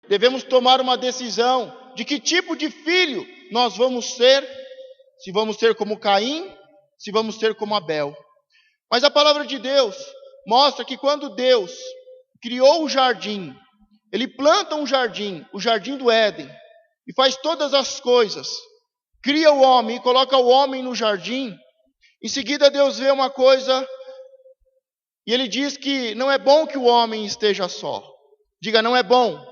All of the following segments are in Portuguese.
Devemos tomar uma decisão de que tipo de filho nós vamos ser, se vamos ser como Caim, se vamos ser como Abel. Mas a palavra de Deus mostra que quando Deus criou o jardim, Ele planta um jardim, o jardim do Éden, e faz todas as coisas, cria o homem e coloca o homem no jardim. Em seguida Deus vê uma coisa e Ele diz que não é bom que o homem esteja só. Diga, não é bom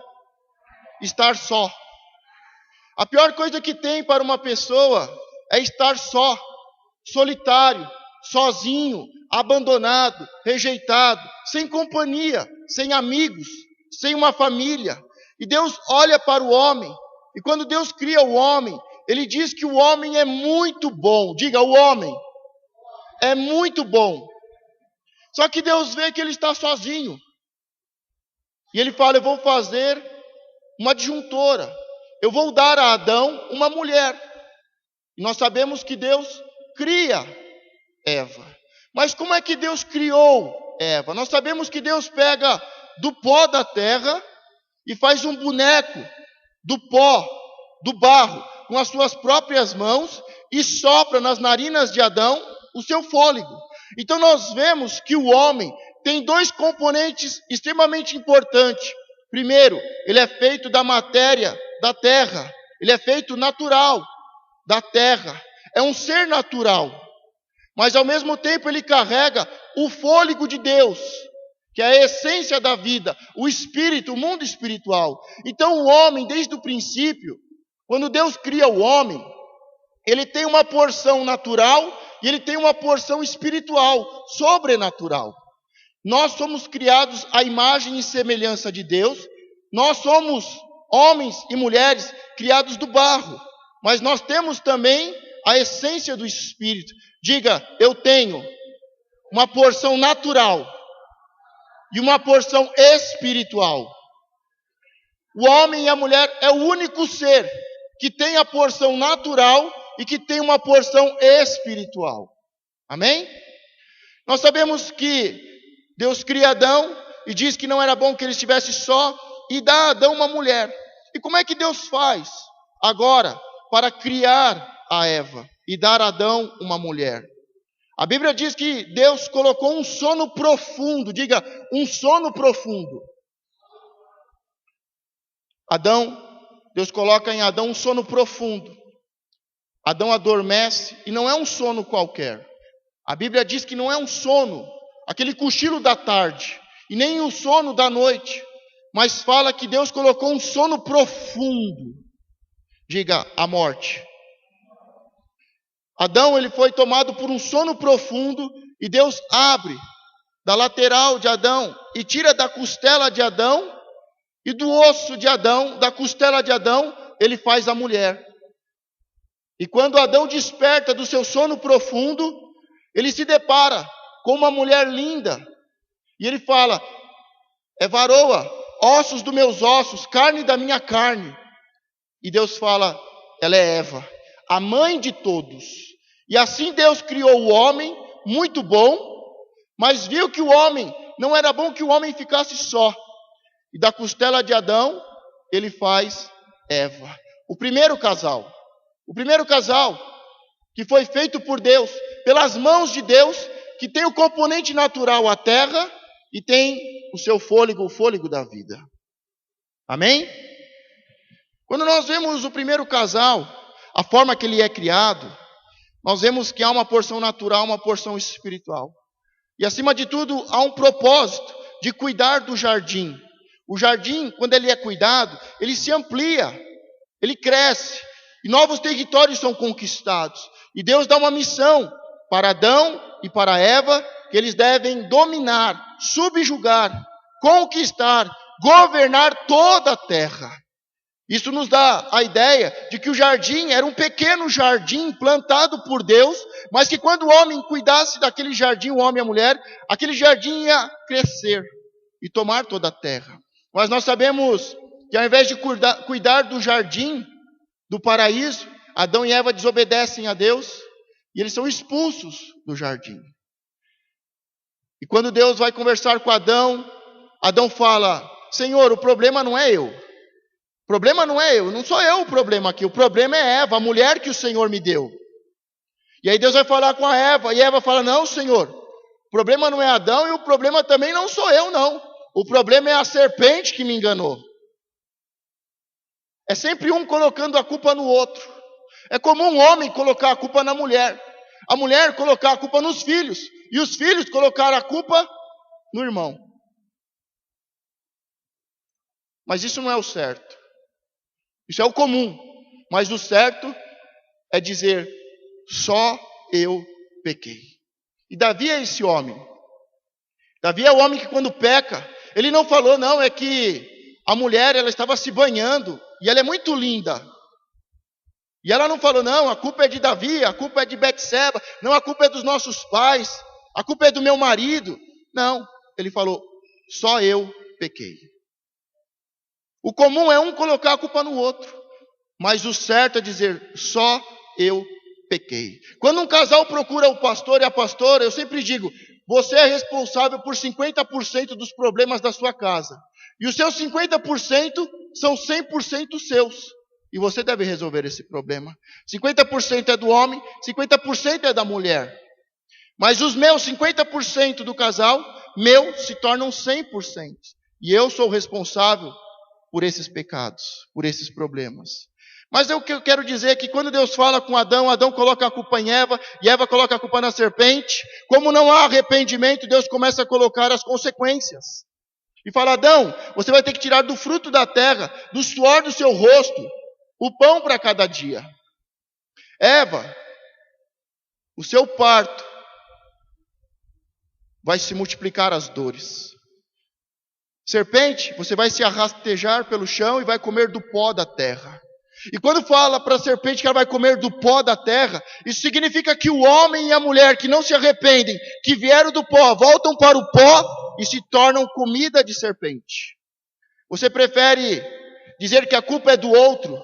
estar só. A pior coisa que tem para uma pessoa é estar só, solitário, sozinho, abandonado, rejeitado, sem companhia, sem amigos, sem uma família. E Deus olha para o homem, e quando Deus cria o homem, Ele diz que o homem é muito bom. Diga, o homem é muito bom. Só que Deus vê que ele está sozinho. E Ele fala, eu vou fazer uma adjuntora. Eu vou dar a Adão uma mulher. E nós sabemos que Deus cria Eva. Mas como é que Deus criou Eva? Nós sabemos que Deus pega do pó da terra e faz um boneco do pó, do barro, com as suas próprias mãos e sopra nas narinas de Adão o seu fôlego. Então nós vemos que o homem tem dois componentes extremamente importantes. Primeiro, ele é feito da matéria da terra. Ele é feito natural da terra. É um ser natural. Mas ao mesmo tempo ele carrega o fôlego de Deus, que é a essência da vida, o espírito, o mundo espiritual. Então o homem, desde o princípio, quando Deus cria o homem, ele tem uma porção natural e ele tem uma porção espiritual, sobrenatural. Nós somos criados à imagem e semelhança de Deus. Nós somos homens e mulheres criados do barro, mas nós temos também a essência do Espírito. Diga, eu tenho uma porção natural e uma porção espiritual. O homem e a mulher é o único ser que tem a porção natural e que tem uma porção espiritual. Amém? Nós sabemos que Deus cria Adão e diz que não era bom que ele estivesse só e dá a Adão uma mulher. E como é que Deus faz agora para criar a Eva e dar a Adão uma mulher? A Bíblia diz que Deus colocou um sono profundo. Diga, um sono profundo. Deus coloca em Adão um sono profundo. Adão adormece e não é um sono qualquer. A Bíblia diz que não é um sono, aquele cochilo da tarde, e nem o sono da noite, mas fala que Deus colocou um sono profundo. Diga, a morte. Adão, ele foi tomado por um sono profundo e Deus abre da lateral de Adão e tira da costela de Adão e do osso de Adão, da costela de Adão, ele faz a mulher. E quando Adão desperta do seu sono profundo, ele se depara com uma mulher linda. E ele fala, é varoa, ossos dos meus ossos, carne da minha carne. E Deus fala, ela é Eva, a mãe de todos. E assim Deus criou o homem, muito bom, mas viu que o homem, não era bom que o homem ficasse só. E da costela de Adão, ele faz Eva. O primeiro casal que foi feito por Deus, pelas mãos de Deus, que tem o componente natural, a terra, e tem o seu fôlego, o fôlego da vida. Amém? Quando nós vemos o primeiro casal, a forma que ele é criado, nós vemos que há uma porção natural, uma porção espiritual. E acima de tudo, há um propósito de cuidar do jardim. O jardim, quando ele é cuidado, ele se amplia, ele cresce, e novos territórios são conquistados. E Deus dá uma missão para Adão e para Eva, que eles devem dominar, subjugar, conquistar, governar toda a terra. Isso nos dá a ideia de que o jardim era um pequeno jardim plantado por Deus, mas que quando o homem cuidasse daquele jardim, o homem e a mulher, aquele jardim ia crescer e tomar toda a terra. Mas nós sabemos que ao invés de cuidar do jardim, do paraíso, Adão e Eva desobedecem a Deus e eles são expulsos do jardim. E quando Deus vai conversar com Adão, Adão fala, Senhor, o problema não é eu. O problema não é eu, não sou eu o problema aqui. O problema é Eva, a mulher que o Senhor me deu. E aí Deus vai falar com a Eva, e Eva fala, não, Senhor, o problema não é Adão e o problema também não sou eu, não. O problema é a serpente que me enganou. É sempre um colocando a culpa no outro. É como um homem colocar a culpa na mulher. A mulher colocar a culpa nos filhos. E os filhos colocar a culpa no irmão. Mas isso não é o certo. Isso é o comum. Mas o certo é dizer, só eu pequei. E Davi é esse homem. Davi é o homem que quando peca, ele não falou, não, é que a mulher ela estava se banhando e ela é muito linda. E ela não falou, não, a culpa é de Davi, a culpa é de Betseba, não, a culpa é dos nossos pais, a culpa é do meu marido. Não, ele falou, só eu pequei. O comum é um colocar a culpa no outro, mas o certo é dizer, só eu pequei. Quando um casal procura o pastor e a pastora, eu sempre digo, você é responsável por 50% dos problemas da sua casa. E os seus 50% são 100% seus. E você deve resolver esse problema. 50% é do homem, 50% é da mulher. Mas os meus 50% do casal, se tornam 100%. E eu sou responsável por esses pecados, por esses problemas. Mas o que eu quero dizer é que quando Deus fala com Adão, Adão coloca a culpa em Eva, e Eva coloca a culpa na serpente. Como não há arrependimento, Deus começa a colocar as consequências. E fala, Adão, você vai ter que tirar do fruto da terra, do suor do seu rosto, o pão para cada dia. Eva, o seu parto vai se multiplicar as dores. Serpente, você vai se arrastejar pelo chão e vai comer do pó da terra. E quando fala para a serpente que ela vai comer do pó da terra, isso significa que o homem e a mulher que não se arrependem, que vieram do pó, voltam para o pó e se tornam comida de serpente. Você prefere dizer que a culpa é do outro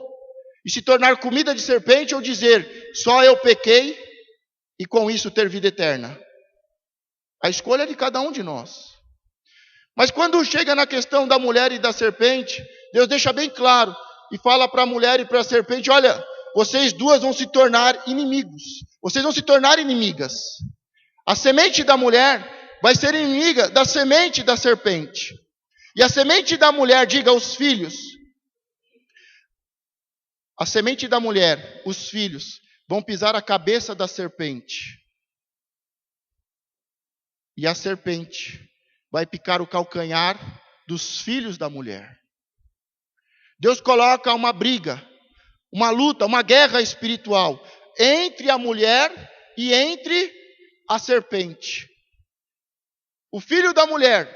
e se tornar comida de serpente, ou dizer, só eu pequei e com isso ter vida eterna? A escolha é de cada um de nós. Mas quando chega na questão da mulher e da serpente, Deus deixa bem claro e fala para a mulher e para a serpente, olha, vocês duas vão se tornar inimigos. Vocês vão se tornar inimigas. A semente da mulher vai ser inimiga da semente da serpente. E a semente da mulher, diga os filhos, a semente da mulher, os filhos, vão pisar a cabeça da serpente. E a serpente vai picar o calcanhar dos filhos da mulher. Deus coloca uma briga, uma luta, uma guerra espiritual entre a mulher e entre a serpente. O filho da mulher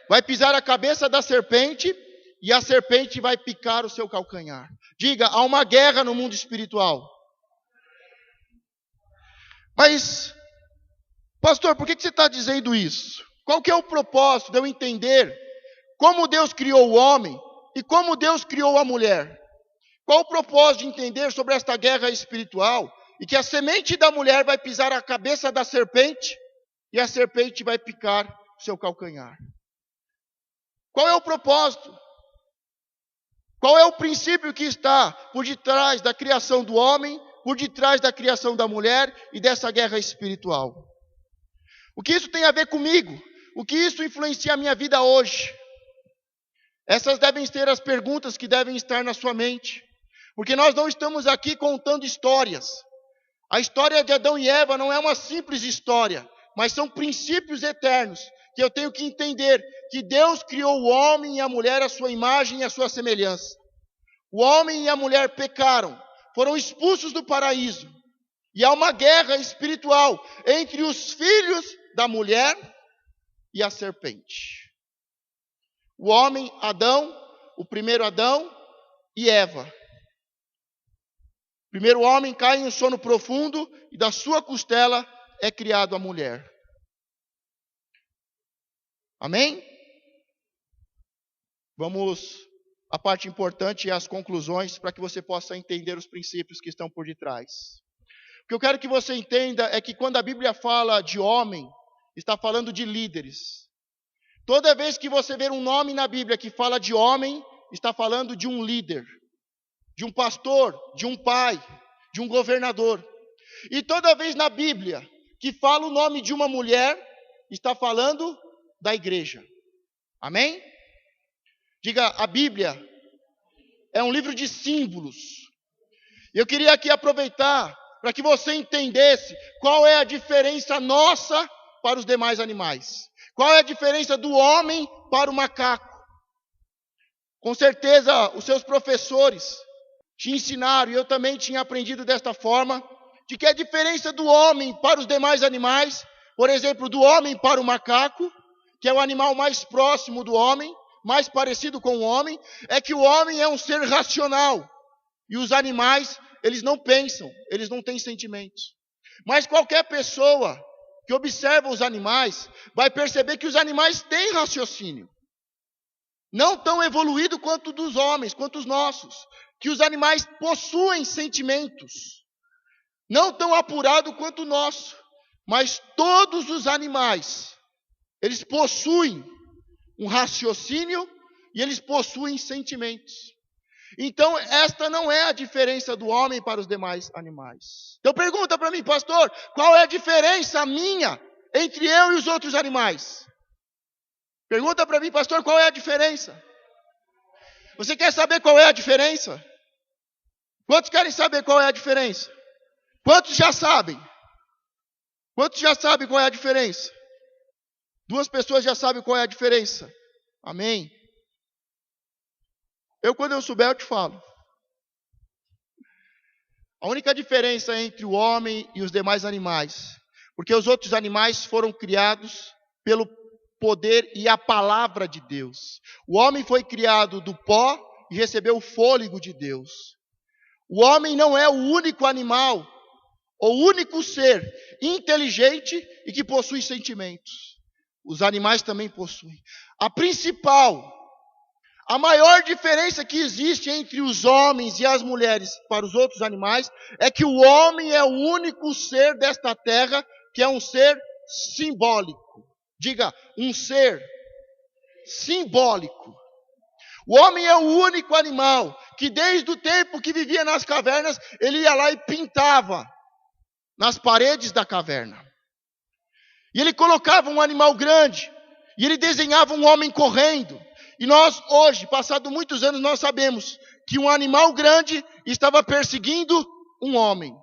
vai pisar a cabeça da serpente e a serpente vai picar o seu calcanhar. Diga, há uma guerra no mundo espiritual. Mas, pastor, por que você está dizendo isso? Qual que é o propósito de eu entender como Deus criou o homem e como Deus criou a mulher? Qual o propósito de entender sobre esta guerra espiritual e que a semente da mulher vai pisar a cabeça da serpente e a serpente vai picar o seu calcanhar? Qual é o propósito? Qual é o princípio que está por detrás da criação do homem, por detrás da criação da mulher e dessa guerra espiritual? O que isso tem a ver comigo? O que isso influencia a minha vida hoje? Essas devem ser as perguntas que devem estar na sua mente. Porque nós não estamos aqui contando histórias. A história de Adão e Eva não é uma simples história, mas são princípios eternos que eu tenho que entender que Deus criou o homem e a mulher à sua imagem e à sua semelhança. O homem e a mulher pecaram, foram expulsos do paraíso. E há uma guerra espiritual entre os filhos da mulher e a serpente. O homem, Adão, o primeiro Adão e Eva. O primeiro homem cai em um sono profundo e da sua costela é criado a mulher. Amém? Vamos à parte importante e às conclusões para que você possa entender os princípios que estão por detrás. O que eu quero que você entenda é que quando a Bíblia fala de homem, está falando de líderes. Toda vez que você ver um nome na Bíblia que fala de homem, está falando de um líder. de um pastor, de um pai, de um governador. E toda vez na Bíblia que fala o nome de uma mulher, está falando da igreja. Amém? Diga, a Bíblia é um livro de símbolos. Eu queria aqui aproveitar para que você entendesse qual é a diferença nossa para os demais animais. Qual é a diferença do homem para o macaco? Com certeza os seus professores te ensinaram, e eu também tinha aprendido desta forma, de que a diferença do homem para os demais animais, por exemplo, do homem para o macaco, que é o animal mais próximo do homem, mais parecido com o homem, é que o homem é um ser racional. E os animais, eles não pensam, eles não têm sentimentos. Mas qualquer pessoa que observa os animais, vai perceber que os animais têm raciocínio. Não tão evoluído quanto dos homens, quanto os nossos. Que os animais possuem sentimentos. Não tão apurado quanto o nosso. Mas todos os animais, eles possuem um raciocínio e eles possuem sentimentos. Então, esta não é a diferença do homem para os demais animais. Então, pergunta para mim, pastor, qual é a diferença minha entre eu e os outros animais? Pergunta para mim, pastor, qual é a diferença? Você quer saber qual é a diferença? Quantos querem saber qual é a diferença? Quantos já sabem? Quantos já sabem qual é a diferença? 2 pessoas já sabem qual é a diferença. Amém? Quando eu souber, eu te falo. A única diferença entre o homem e os demais animais, porque os outros animais foram criados pelo poder e a palavra de Deus. O homem foi criado do pó e recebeu o fôlego de Deus. O homem não é o único animal, ou único ser inteligente e que possui sentimentos. Os animais também possuem. A maior diferença que existe entre os homens e as mulheres para os outros animais é que o homem é o único ser desta terra que é um ser simbólico. Diga, um ser simbólico. O homem é o único animal que desde o tempo que vivia nas cavernas, ele ia lá e pintava nas paredes da caverna. E ele colocava um animal grande, e ele desenhava um homem correndo. E nós hoje, passados muitos anos, nós sabemos que um animal grande estava perseguindo um homem.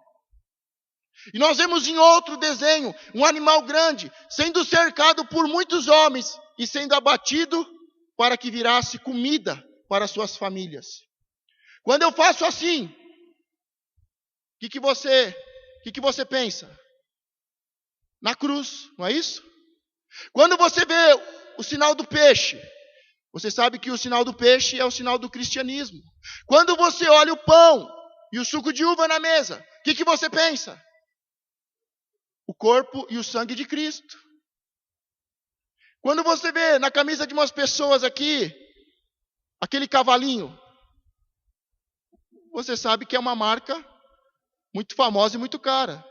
E nós vemos em outro desenho, um animal grande sendo cercado por muitos homens e sendo abatido para que virasse comida para suas famílias. Quando eu faço assim, o que você pensa? Na cruz, não é isso? Quando você vê o sinal do peixe, você sabe que o sinal do peixe é o sinal do cristianismo. Quando você olha o pão e o suco de uva na mesa, o que você pensa? O corpo e o sangue de Cristo. Quando você vê na camisa de umas pessoas aqui, aquele cavalinho, você sabe que é uma marca muito famosa e muito cara.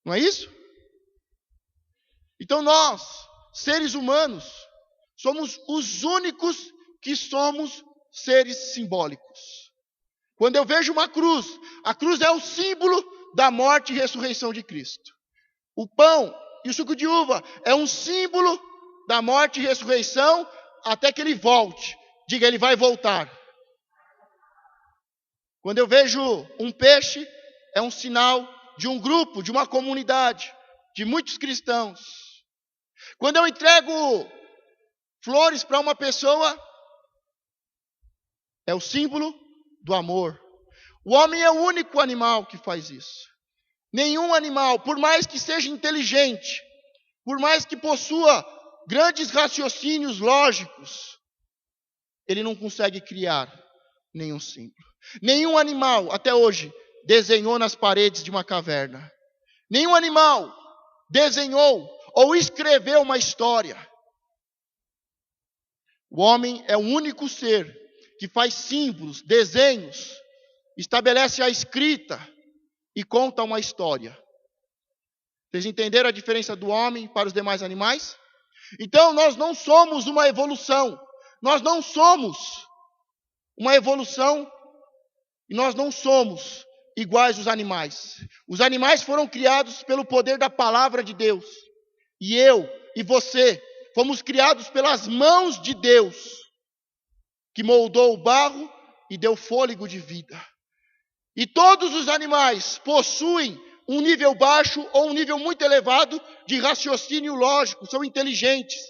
Não é isso? Então nós, seres humanos, somos os únicos que somos seres simbólicos. Quando eu vejo uma cruz, a cruz é o símbolo da morte e ressurreição de Cristo. O pão e o suco de uva é um símbolo da morte e ressurreição até que ele volte. Diga, ele vai voltar. Quando eu vejo um peixe, é um sinal de um grupo, de uma comunidade, de muitos cristãos. Quando eu entrego flores para uma pessoa, é o símbolo do amor. O homem é o único animal que faz isso. Nenhum animal, por mais que seja inteligente, por mais que possua grandes raciocínios lógicos, ele não consegue criar nenhum símbolo. Nenhum animal, até hoje, desenhou nas paredes de uma caverna. Nenhum animal desenhou ou escreveu uma história. O homem é o único ser que faz símbolos, desenhos, estabelece a escrita e conta uma história. Vocês entenderam a diferença do homem para os demais animais? Então nós não somos uma evolução. Nós não somos uma evolução E nós não somos iguais aos animais. Os animais foram criados pelo poder da palavra de Deus. E eu e você fomos criados pelas mãos de Deus, que moldou o barro e deu fôlego de vida. E todos os animais possuem um nível baixo ou um nível muito elevado de raciocínio lógico, são inteligentes,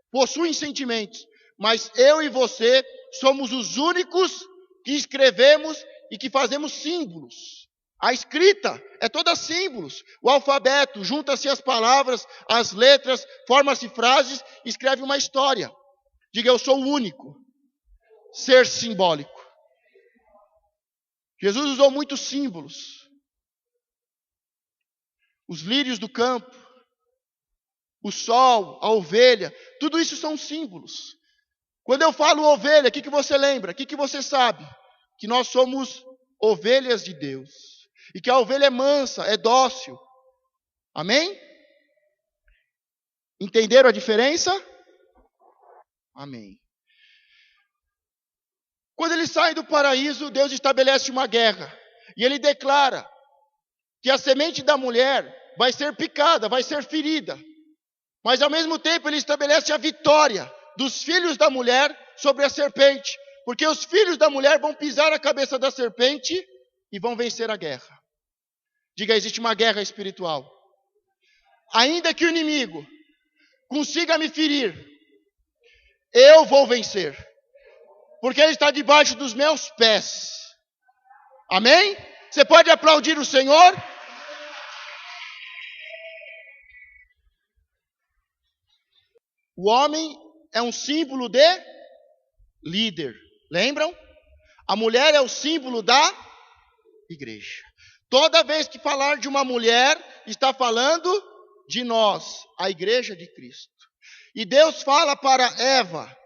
possuem sentimentos. Mas eu e você somos os únicos que escrevemos e que fazemos símbolos. A escrita é toda símbolos. O alfabeto, junta-se as palavras, as letras, forma-se frases, escreve uma história. Diga, eu sou o único ser simbólico. Jesus usou muitos símbolos. Os lírios do campo, o sol, a ovelha, tudo isso são símbolos. Quando eu falo ovelha, o que você lembra? O que você sabe? Que nós somos ovelhas de Deus. E que a ovelha é mansa, é dócil. Amém? Entenderam a diferença? Amém. Quando eles saem do paraíso, Deus estabelece uma guerra. E Ele declara que a semente da mulher vai ser picada, vai ser ferida. Mas ao mesmo tempo Ele estabelece a vitória dos filhos da mulher sobre a serpente. Porque os filhos da mulher vão pisar a cabeça da serpente e vão vencer a guerra. Diga, existe uma guerra espiritual. Ainda que o inimigo consiga me ferir, eu vou vencer. Porque ele está debaixo dos meus pés. Amém? Você pode aplaudir o Senhor? O homem é um símbolo de líder. Lembram? A mulher é o símbolo da igreja. Toda vez que falar de uma mulher, está falando de nós, a igreja de Cristo. E Deus fala para Eva,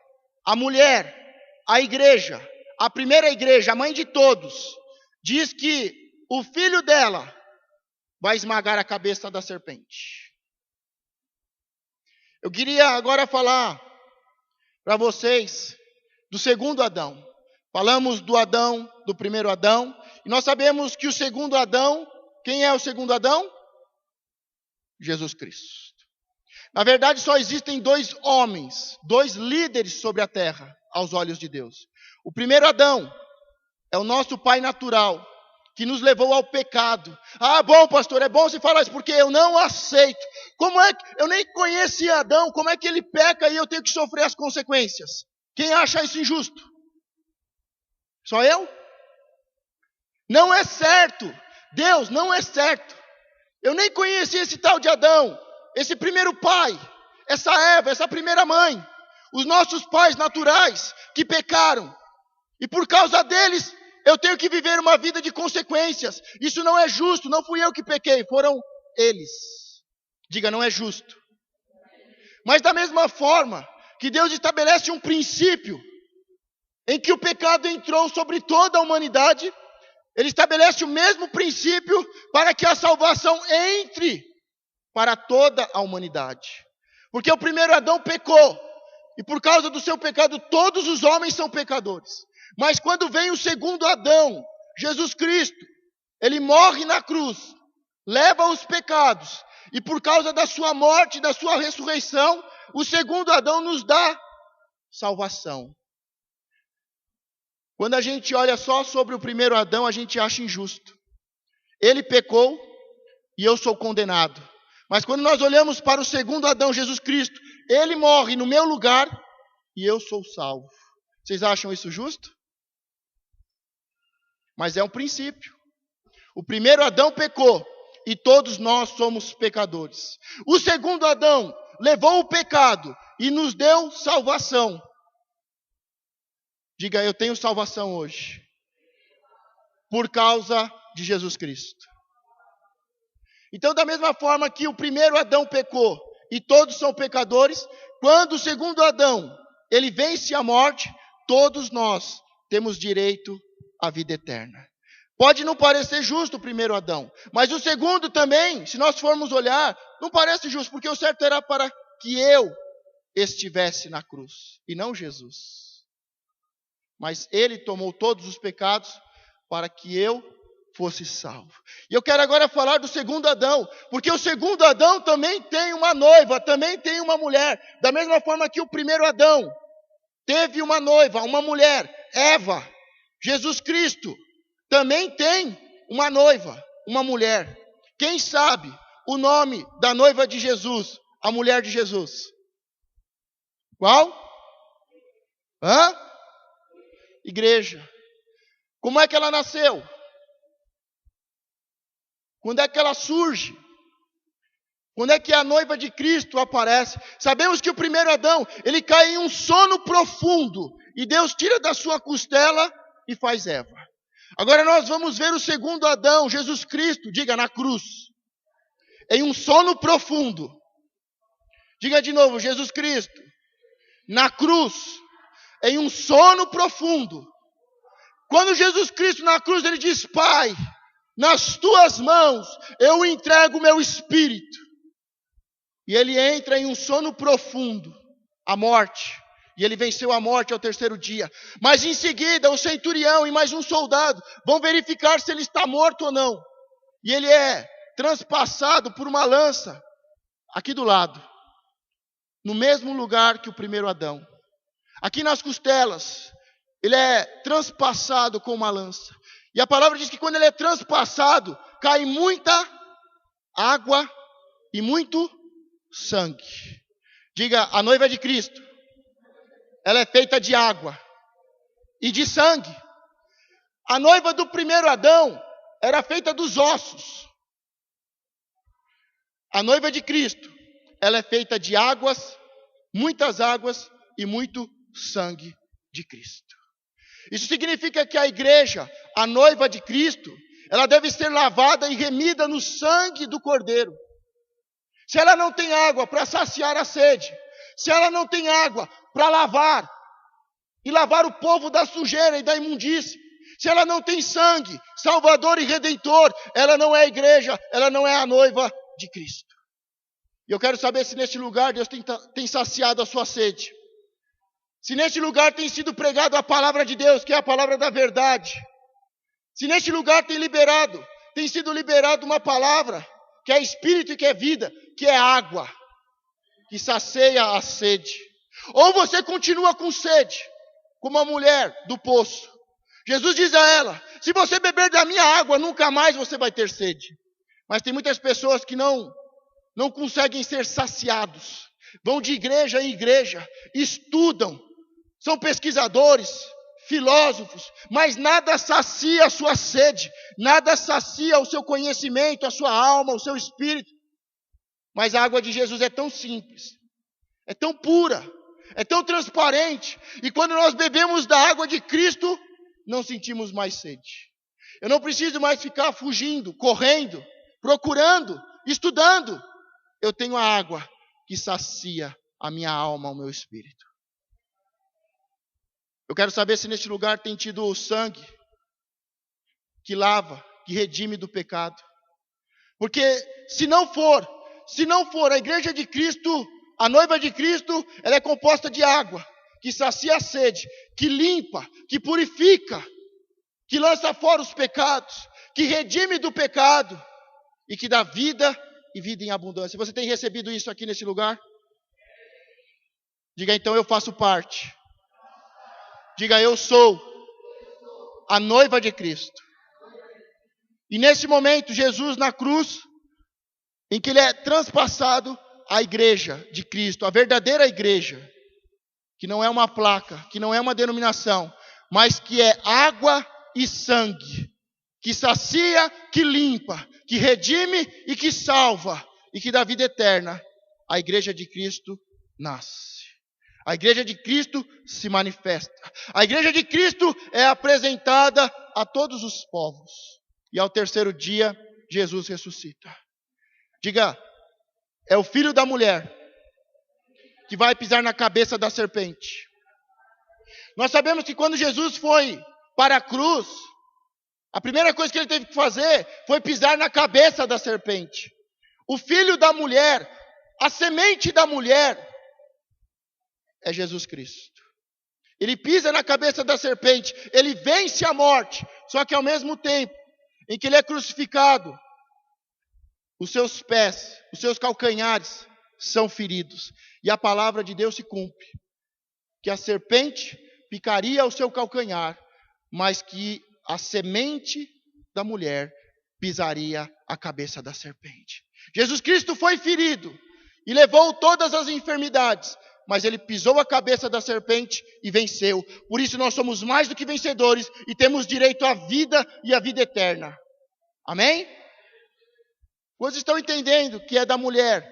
a mulher, a igreja, a primeira igreja, a mãe de todos, diz que o filho dela vai esmagar a cabeça da serpente. Eu queria agora falar para vocês do segundo Adão. Falamos do Adão, do primeiro Adão, e nós sabemos que o segundo Adão, quem é o segundo Adão? Jesus Cristo. Na verdade, só existem dois homens, dois líderes sobre a terra, aos olhos de Deus. O primeiro Adão é o nosso pai natural, que nos levou ao pecado. Ah, bom, pastor, é bom você falar isso, porque eu não aceito. Como é que eu nem conhecia Adão, como é que ele peca e eu tenho que sofrer as consequências? Quem acha isso injusto? Só eu? Não é certo. Deus, não é certo. Eu nem conhecia esse tal de Adão, esse primeiro pai, essa Eva, essa primeira mãe, os nossos pais naturais que pecaram. E por causa deles, eu tenho que viver uma vida de consequências. Isso não é justo, não fui eu que pequei, foram eles. Diga, não é justo. Mas da mesma forma que Deus estabelece um princípio em que o pecado entrou sobre toda a humanidade, Ele estabelece o mesmo princípio para que a salvação entre para toda a humanidade. Porque o primeiro Adão pecou, e por causa do seu pecado todos os homens são pecadores. Mas quando vem o segundo Adão, Jesus Cristo, Ele morre na cruz, leva os pecados, e por causa da sua morte e da sua ressurreição, o segundo Adão nos dá salvação. Quando a gente olha só sobre o primeiro Adão, a gente acha injusto. Ele pecou e eu sou condenado. Mas quando nós olhamos para o segundo Adão, Jesus Cristo, ele morre no meu lugar e eu sou salvo. Vocês acham isso justo? Mas é um princípio. O primeiro Adão pecou e todos nós somos pecadores. O segundo Adão levou o pecado e nos deu salvação. Diga, eu tenho salvação hoje, por causa de Jesus Cristo. Então, da mesma forma que o primeiro Adão pecou, e todos são pecadores, quando o segundo Adão, ele vence a morte, todos nós temos direito à vida eterna. Pode não parecer justo o primeiro Adão, mas o segundo também, se nós formos olhar, não parece justo, porque o certo era para que eu estivesse na cruz, e não Jesus. Mas ele tomou todos os pecados para que eu fosse salvo. E eu quero agora falar do segundo Adão, porque o segundo Adão também tem uma noiva, também tem uma mulher, da mesma forma que o primeiro Adão teve uma noiva, uma mulher, Eva. Jesus Cristo também tem uma noiva, uma mulher. Quem sabe o nome da noiva de Jesus, a mulher de Jesus? Qual? Igreja. Como é que ela nasceu? Quando é que ela surge? Quando é que a noiva de Cristo aparece? Sabemos que o primeiro Adão, ele cai em um sono profundo, e Deus tira da sua costela e faz Eva. Agora nós vamos ver o segundo Adão, Jesus Cristo, diga, na cruz, em um sono profundo. Diga de novo, Jesus Cristo, na cruz, em um sono profundo. Quando Jesus Cristo na cruz, ele diz: Pai, nas tuas mãos eu entrego o meu espírito. E ele entra em um sono profundo, a morte. E ele venceu a morte ao terceiro dia. Mas em seguida, o centurião e mais um soldado vão verificar se ele está morto ou não. E ele é transpassado por uma lança, aqui do lado, no mesmo lugar que o primeiro Adão. Aqui nas costelas, ele é transpassado com uma lança. E a palavra diz que quando ele é transpassado, cai muita água e muito sangue. Diga, a noiva de Cristo, ela é feita de água e de sangue. A noiva do primeiro Adão era feita dos ossos. A noiva de Cristo, ela é feita de águas, muitas águas e muito sangue de Cristo. Isso significa que a igreja, a noiva de Cristo, ela deve ser lavada e remida no sangue do Cordeiro. Se ela não tem água para saciar a sede, se ela não tem água para lavar, e lavar o povo da sujeira e da imundície, se ela não tem sangue, salvador e redentor, ela não é a igreja, ela não é a noiva de Cristo. E eu quero saber se neste lugar Deus tem saciado a sua sede. Se neste lugar tem sido pregado a palavra de Deus, que é a palavra da verdade. Se neste lugar tem sido liberado uma palavra, que é espírito e que é vida, que é água, que sacia a sede. Ou você continua com sede, como a mulher do poço. Jesus diz a ela: se você beber da minha água, nunca mais você vai ter sede. Mas tem muitas pessoas que não conseguem ser saciados. Vão de igreja em igreja, estudam, são pesquisadores, filósofos, mas nada sacia a sua sede, nada sacia o seu conhecimento, a sua alma, o seu espírito. Mas a água de Jesus é tão simples, é tão pura, é tão transparente, e quando nós bebemos da água de Cristo, não sentimos mais sede. Eu não preciso mais ficar fugindo, correndo, procurando, estudando. Eu tenho a água que sacia a minha alma, o meu espírito. Eu quero saber se neste lugar tem tido o sangue que lava, que redime do pecado. Porque se não for a igreja de Cristo, a noiva de Cristo, ela é composta de água, que sacia a sede, que limpa, que purifica, que lança fora os pecados, que redime do pecado e que dá vida e vida em abundância. Você tem recebido isso aqui nesse lugar? Diga então: eu faço parte. Diga: eu sou a noiva de Cristo. E nesse momento, Jesus na cruz, em que ele é transpassado, a igreja de Cristo, a verdadeira igreja, que não é uma placa, que não é uma denominação, mas que é água e sangue, que sacia, que limpa, que redime e que salva, e que dá vida eterna. A igreja de Cristo nasce. A igreja de Cristo se manifesta. A igreja de Cristo é apresentada a todos os povos. E ao terceiro dia, Jesus ressuscita. Diga: é o filho da mulher que vai pisar na cabeça da serpente. Nós sabemos que quando Jesus foi para a cruz, a primeira coisa que ele teve que fazer foi pisar na cabeça da serpente. O filho da mulher, a semente da mulher, é Jesus Cristo. Ele pisa na cabeça da serpente, ele vence a morte. Só que ao mesmo tempo em que ele é crucificado, os seus pés, os seus calcanhares são feridos. E a palavra de Deus se cumpre, que a serpente picaria o seu calcanhar, mas que a semente da mulher pisaria a cabeça da serpente. Jesus Cristo foi ferido e levou todas as enfermidades, mas ele pisou a cabeça da serpente e venceu. Por isso nós somos mais do que vencedores e temos direito à vida e à vida eterna. Amém? Vocês estão entendendo que é da mulher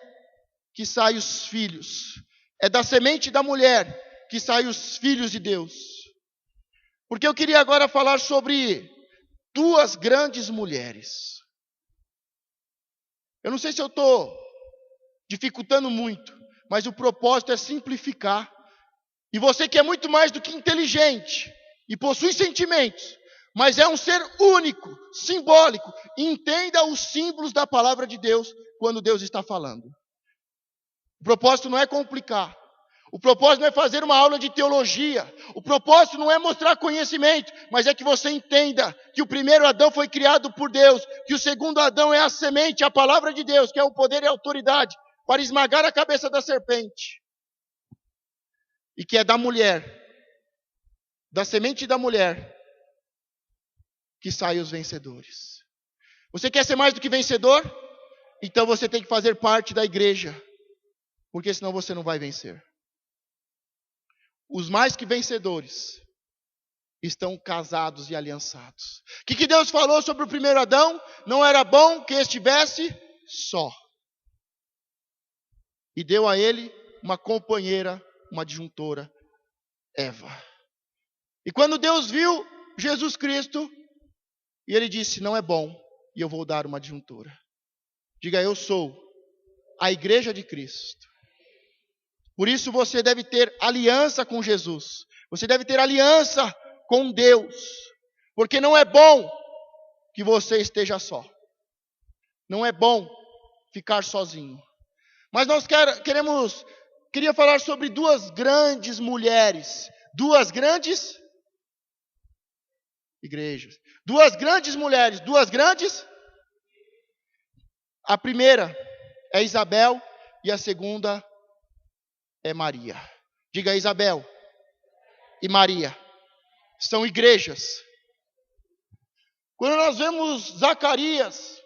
que saem os filhos. É da semente da mulher que saem os filhos de Deus. Porque eu queria agora falar sobre duas grandes mulheres. Eu não sei se eu estou dificultando muito, mas o propósito é simplificar. E você que é muito mais do que inteligente e possui sentimentos, mas é um ser único, simbólico, entenda os símbolos da palavra de Deus quando Deus está falando. O propósito não é complicar. O propósito não é fazer uma aula de teologia. O propósito não é mostrar conhecimento, mas é que você entenda que o primeiro Adão foi criado por Deus, que o segundo Adão é a semente, a palavra de Deus, que é o poder e a autoridade para esmagar a cabeça da serpente. E que é da mulher, da semente da mulher, que saem os vencedores. Você quer ser mais do que vencedor? Então você tem que fazer parte da igreja, porque senão você não vai vencer. Os mais que vencedores estão casados e aliançados. O que Deus falou sobre o primeiro Adão? Não era bom que estivesse só. E deu a ele uma companheira, uma adjuntora, Eva. E quando Deus viu Jesus Cristo, e ele disse, não é bom, e eu vou dar uma adjuntora. Diga, eu sou a igreja de Cristo. Por isso você deve ter aliança com Jesus. Você deve ter aliança com Deus. Porque não é bom que você esteja só. Não é bom ficar sozinho. Mas nós queria falar sobre duas grandes mulheres. Duas grandes igrejas. Duas grandes mulheres. Duas grandes. A primeira é Isabel e a segunda é Maria. Diga, Isabel e Maria são igrejas. Quando nós vemos Zacarias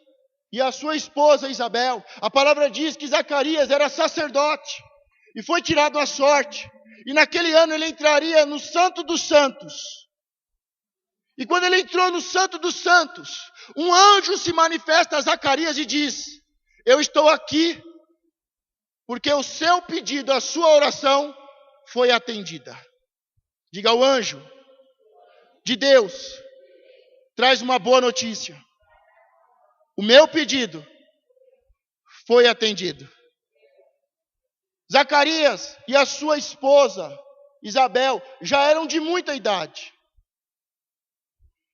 e a sua esposa Isabel, a palavra diz que Zacarias era sacerdote e foi tirado à sorte. E naquele ano ele entraria no Santo dos Santos. E quando ele entrou no Santo dos Santos, um anjo se manifesta a Zacarias e diz, eu estou aqui porque o seu pedido, a sua oração foi atendida. Diga, o anjo de Deus traz uma boa notícia. O meu pedido foi atendido. Zacarias e a sua esposa Isabel já eram de muita idade.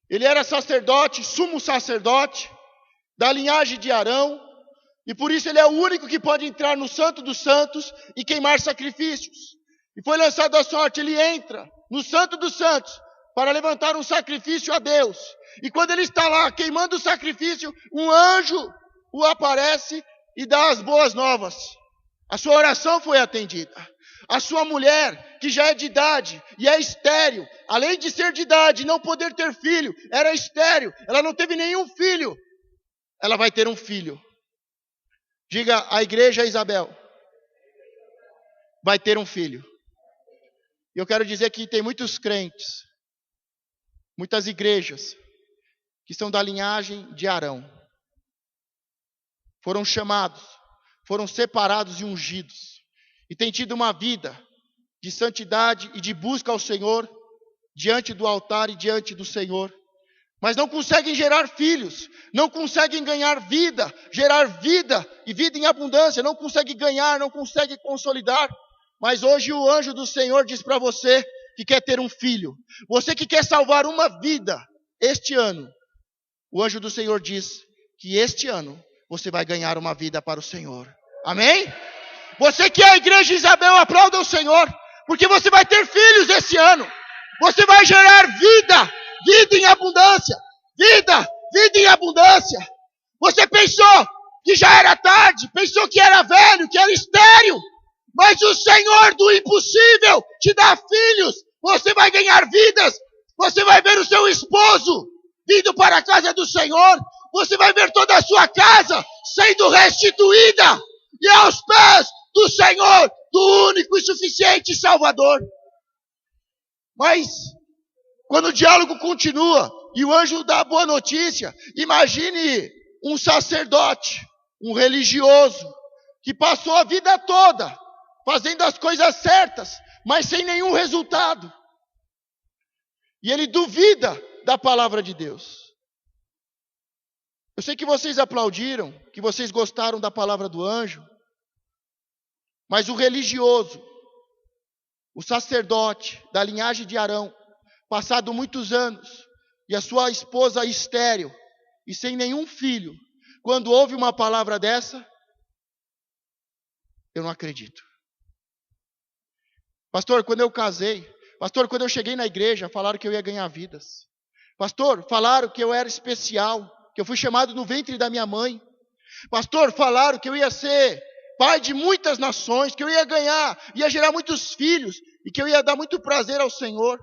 Ele era sacerdote, sumo sacerdote, da linhagem de Arão. E por isso ele é o único que pode entrar no Santo dos Santos e queimar sacrifícios. E foi lançado à sorte, ele entra no Santo dos Santos para levantar um sacrifício a Deus. E quando ele está lá queimando o sacrifício, um anjo o aparece e dá as boas novas. A sua oração foi atendida. A sua mulher, que já é de idade e é estéril, além de ser de idade e não poder ter filho, era estéril, ela não teve nenhum filho. Ela vai ter um filho. Diga, a igreja Isabel vai ter um filho. E eu quero dizer que tem muitos crentes, muitas igrejas, que são da linhagem de Arão. Foram chamados, foram separados e ungidos. E têm tido uma vida de santidade e de busca ao Senhor, diante do altar e diante do Senhor. Mas não conseguem gerar filhos, não conseguem ganhar vida, gerar vida e vida em abundância, não conseguem ganhar, não conseguem consolidar. Mas hoje o anjo do Senhor diz para você que quer ter um filho, você que quer salvar uma vida este ano, o anjo do Senhor diz que este ano você vai ganhar uma vida para o Senhor. Amém? Você que é a igreja Isabel, aplauda o Senhor, Porque você vai ter filhos esse ano. Você vai gerar vida, vida em abundância. Vida em abundância. Você pensou que já era tarde, pensou que era velho, que era estéril. Mas o Senhor do impossível te dá filhos. Você vai ganhar vidas. Você vai ver o seu esposo vindo para a casa do Senhor. Você vai ver toda a sua casa sendo restituída. E aos pés do Senhor, do único e suficiente Salvador. Mas, quando o diálogo continua e o anjo dá a boa notícia, imagine um sacerdote, um religioso, que passou a vida toda fazendo as coisas certas, mas sem nenhum resultado. E ele duvida da palavra de Deus. Eu sei que vocês aplaudiram, que vocês gostaram da palavra do anjo, mas o religioso, o sacerdote da linhagem de Arão, passado muitos anos, e a sua esposa estéril e sem nenhum filho, quando ouve uma palavra dessa, eu não acredito. Pastor, quando eu casei, pastor, quando eu cheguei na igreja, falaram que eu ia ganhar vidas. Pastor, falaram que eu era especial, que eu fui chamado no ventre da minha mãe. Pastor, falaram que eu ia ser pai de muitas nações, que eu ia ganhar, ia gerar muitos filhos, e que eu ia dar muito prazer ao Senhor.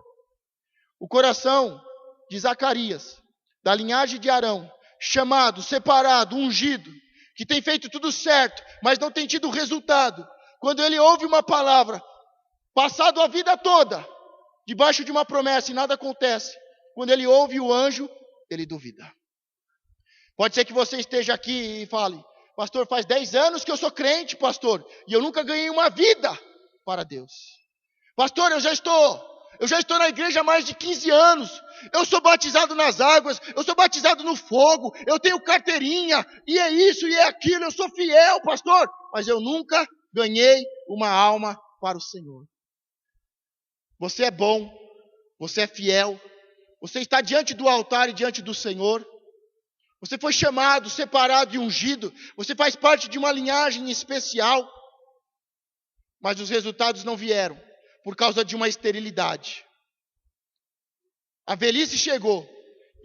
O coração de Zacarias, da linhagem de Arão, chamado, separado, ungido, que tem feito tudo certo, mas não tem tido resultado. Quando ele ouve uma palavra, passado a vida toda, debaixo de uma promessa e nada acontece, quando ele ouve o anjo, ele duvida. Pode ser que você esteja aqui e fale, pastor, faz 10 anos que eu sou crente, pastor, e eu nunca ganhei uma vida para Deus. Pastor, eu já estou na igreja há mais de 15 anos, eu sou batizado nas águas, eu sou batizado no fogo, eu tenho carteirinha, e é isso e é aquilo, eu sou fiel, pastor, mas eu nunca ganhei uma alma para o Senhor. Você é bom, você é fiel, você está diante do altar e diante do Senhor, você foi chamado, separado e ungido, você faz parte de uma linhagem especial, mas os resultados não vieram por causa de uma esterilidade. A velhice chegou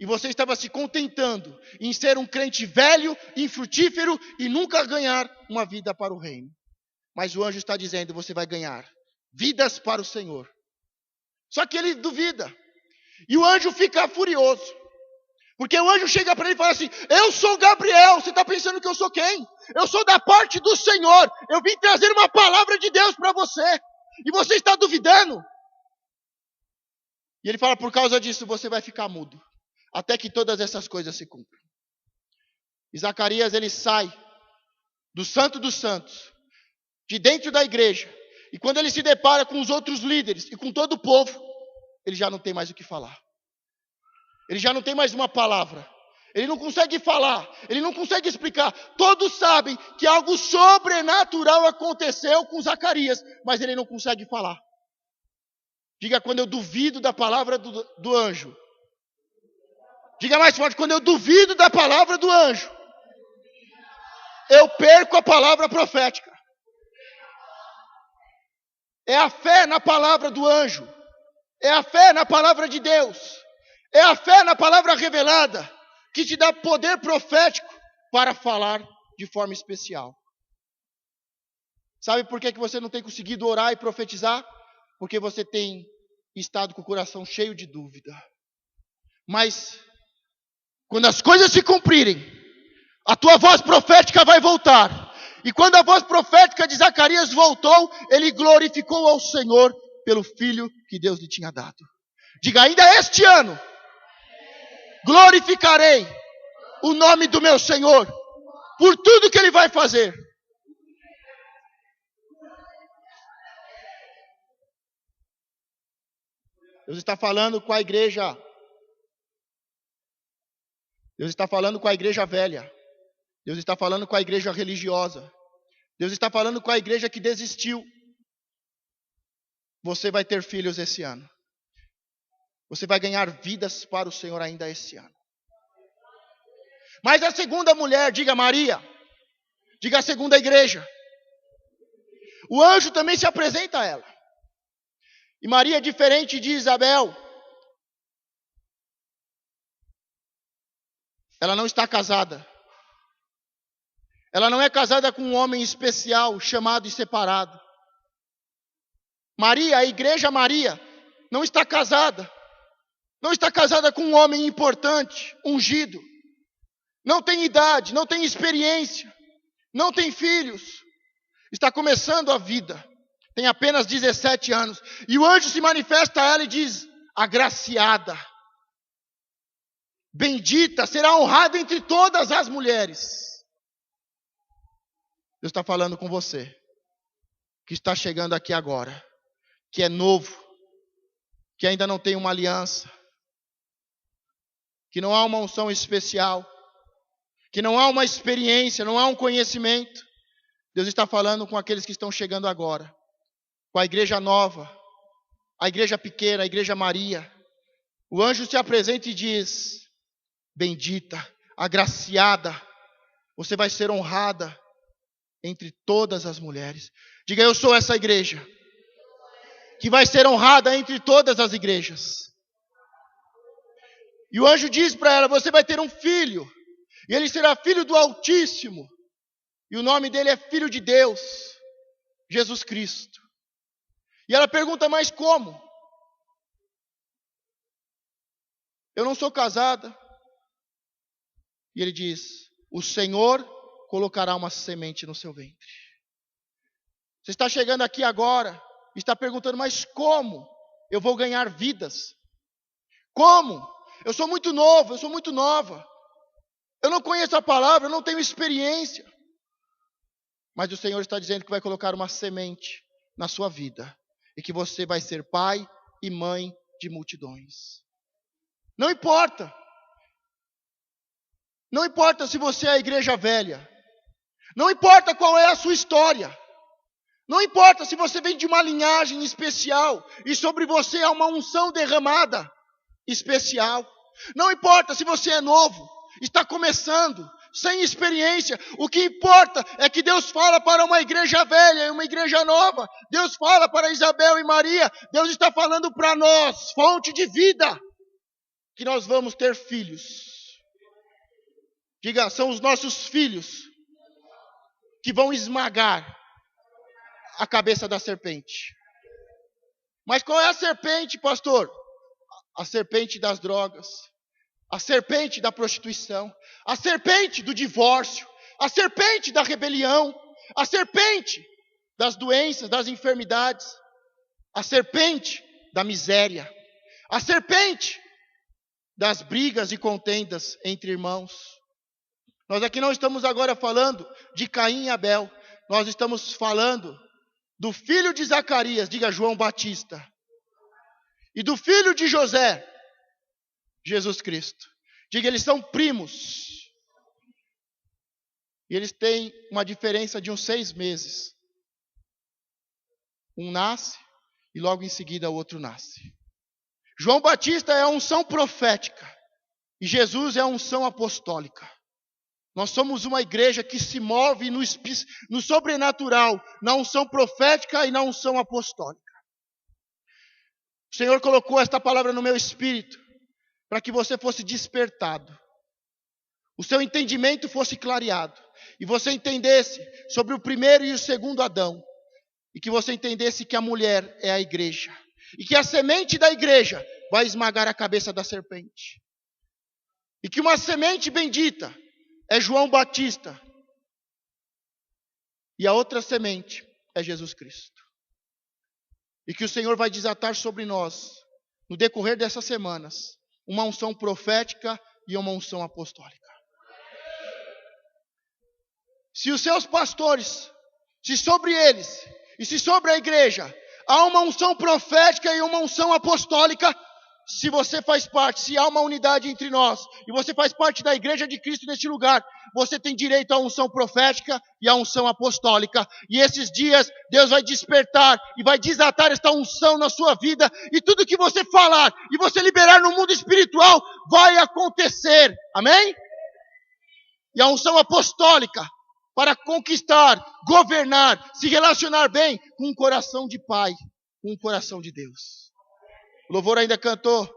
e você estava se contentando em ser um crente velho, infrutífero e nunca ganhar uma vida para o reino. Mas o anjo está dizendo, você vai ganhar vidas para o Senhor. Só que ele duvida. E o anjo fica furioso. Porque o anjo chega para ele e fala assim, eu sou Gabriel, você está pensando que eu sou quem? Eu sou da parte do Senhor, eu vim trazer uma palavra de Deus para você. E você está duvidando? E ele fala, por causa disso você vai ficar mudo, até que todas essas coisas se cumpram. E Zacarias, ele sai do Santo dos Santos, de dentro da igreja, e quando ele se depara com os outros líderes e com todo o povo, ele já não tem mais o que falar. Ele já não tem mais uma palavra. Ele não consegue falar, ele não consegue explicar. Todos sabem que algo sobrenatural aconteceu com Zacarias, mas ele não consegue falar. Diga, quando eu duvido da palavra do anjo. Diga mais forte, quando eu duvido da palavra do anjo, eu perco a palavra profética. É a fé na palavra do anjo. É a fé na palavra de Deus. É a fé na palavra revelada que te dá poder profético para falar de forma especial. Sabe por que você não tem conseguido orar e profetizar? Porque você tem estado com o coração cheio de dúvida. Mas, quando as coisas se cumprirem, a tua voz profética vai voltar. E quando a voz profética de Zacarias voltou, ele glorificou ao Senhor pelo filho que Deus lhe tinha dado. Diga, ainda este ano, glorificarei o nome do meu Senhor por tudo que Ele vai fazer. Deus está falando com a igreja. Deus está falando com a igreja velha. Deus está falando com a igreja religiosa. Deus está falando com a igreja que desistiu. Você vai ter filhos esse ano. Você vai ganhar vidas para o Senhor ainda esse ano. Mas a segunda mulher, diga Maria, diga a segunda igreja. O anjo também se apresenta a ela. E Maria, diferente de Isabel, ela não está casada. Ela não é casada com um homem especial, chamado e separado. Maria, a igreja Maria, não está casada. Não está casada com um homem importante, ungido. Não tem idade, não tem experiência, não tem filhos. Está começando a vida. Tem apenas 17 anos. E o anjo se manifesta a ela e diz: agraciada, bendita, será honrada entre todas as mulheres. Deus está falando com você, que está chegando aqui agora, que é novo, que ainda não tem uma aliança, que não há uma unção especial, que não há uma experiência, não há um conhecimento. Deus está falando com aqueles que estão chegando agora, com a igreja nova, a igreja pequena, a igreja Maria. O anjo se apresenta e diz: bendita, agraciada, você vai ser honrada entre todas as mulheres. Diga: eu sou essa igreja que vai ser honrada entre todas as igrejas. E o anjo diz para ela: você vai ter um filho, e ele será filho do Altíssimo, e o nome dele é Filho de Deus, Jesus Cristo. E ela pergunta: mas como? Eu não sou casada. E ele diz: o Senhor colocará uma semente no seu ventre. Você está chegando aqui agora, está perguntando: mas como eu vou ganhar vidas? Como? Eu sou muito novo, eu sou muito nova. Eu não conheço a palavra, eu não tenho experiência. Mas o Senhor está dizendo que vai colocar uma semente na sua vida, e que você vai ser pai e mãe de multidões. Não importa. Não importa se você é a igreja velha. Não importa qual é a sua história. Não importa se você vem de uma linhagem especial e sobre você há uma unção derramada especial. Não importa se você é novo, está começando, sem experiência. O que importa é que Deus fala para uma igreja velha e uma igreja nova. Deus fala para Isabel e Maria. Deus está falando para nós, fonte de vida, que nós vamos ter filhos. Diga: são os nossos filhos que vão esmagar a cabeça da serpente. Mas qual é a serpente, pastor? A serpente das drogas, a serpente da prostituição, a serpente do divórcio, a serpente da rebelião, a serpente das doenças, das enfermidades, a serpente da miséria, a serpente das brigas e contendas entre irmãos. Nós aqui não estamos agora falando de Caim e Abel. Nós estamos falando do filho de Zacarias, diga João Batista, e do filho de José, Jesus Cristo. Diga: eles são primos. E eles têm uma diferença de uns 6 meses. Um nasce e logo em seguida o outro nasce. João Batista é a unção profética e Jesus é a unção apostólica. Nós somos uma igreja que se move no sobrenatural, na unção profética e na unção apostólica. O Senhor colocou esta palavra no meu espírito para que você fosse despertado, o seu entendimento fosse clareado, e você entendesse sobre o primeiro e o segundo Adão, e que você entendesse que a mulher é a igreja, e que a semente da igreja vai esmagar a cabeça da serpente, e que uma semente bendita é João Batista, e a outra semente é Jesus Cristo. E que o Senhor vai desatar sobre nós, no decorrer dessas semanas, uma unção profética e uma unção apostólica. Se os seus pastores, se sobre eles e se sobre a igreja há uma unção profética e uma unção apostólica, se você faz parte, se há uma unidade entre nós, e você faz parte da igreja de Cristo neste lugar, você tem direito à unção profética e à unção apostólica. E esses dias, Deus vai despertar e vai desatar esta unção na sua vida, e tudo que você falar e você liberar no mundo espiritual, vai acontecer. Amém? E a unção apostólica, para conquistar, governar, se relacionar bem com um coração de pai, com o coração de Deus. O louvor ainda cantou,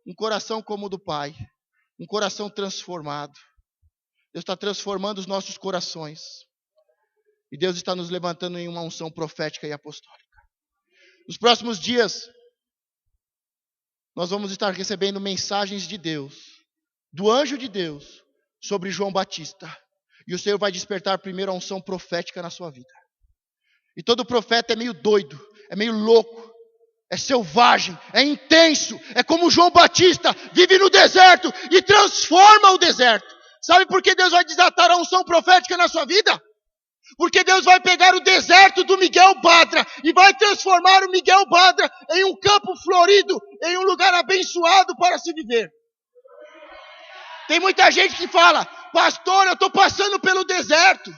um coração como o do Pai, um coração transformado. Deus está transformando os nossos corações. E Deus está nos levantando em uma unção profética e apostólica. Nos próximos dias, nós vamos estar recebendo mensagens de Deus, do anjo de Deus, sobre João Batista. E o Senhor vai despertar primeiro a unção profética na sua vida. E todo profeta é meio doido, é meio louco, é selvagem, é intenso, é como João Batista, vive no deserto e transforma o deserto. Sabe por que Deus vai desatar a unção profética na sua vida? Porque Deus vai pegar o deserto do Miguel Badra e vai transformar o Miguel Badra em um campo florido, em um lugar abençoado para se viver. Tem muita gente que fala, pastor, eu estou passando pelo deserto.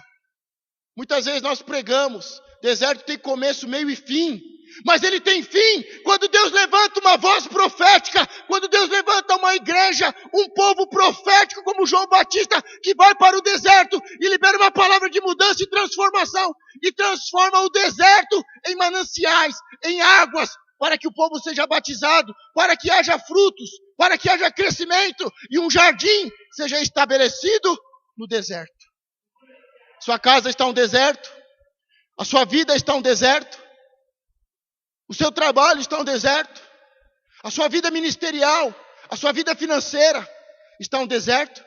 Muitas vezes nós pregamos, deserto tem começo, meio e fim. Mas ele tem fim quando Deus levanta uma voz profética, quando Deus levanta uma igreja, um povo profético como João Batista, que vai para o deserto e libera uma palavra de mudança e transformação, e transforma o deserto em mananciais, em águas, para que o povo seja batizado, para que haja frutos, para que haja crescimento, e um jardim seja estabelecido no deserto. Sua casa está um deserto, a sua vida está um deserto, o seu trabalho está um deserto, a sua vida ministerial, a sua vida financeira está um deserto.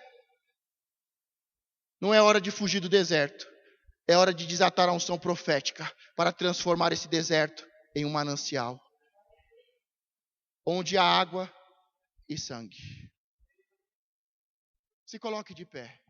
Não é hora de fugir do deserto, é hora de desatar a unção profética para transformar esse deserto em um manancial, onde há água e sangue. Se coloque de pé.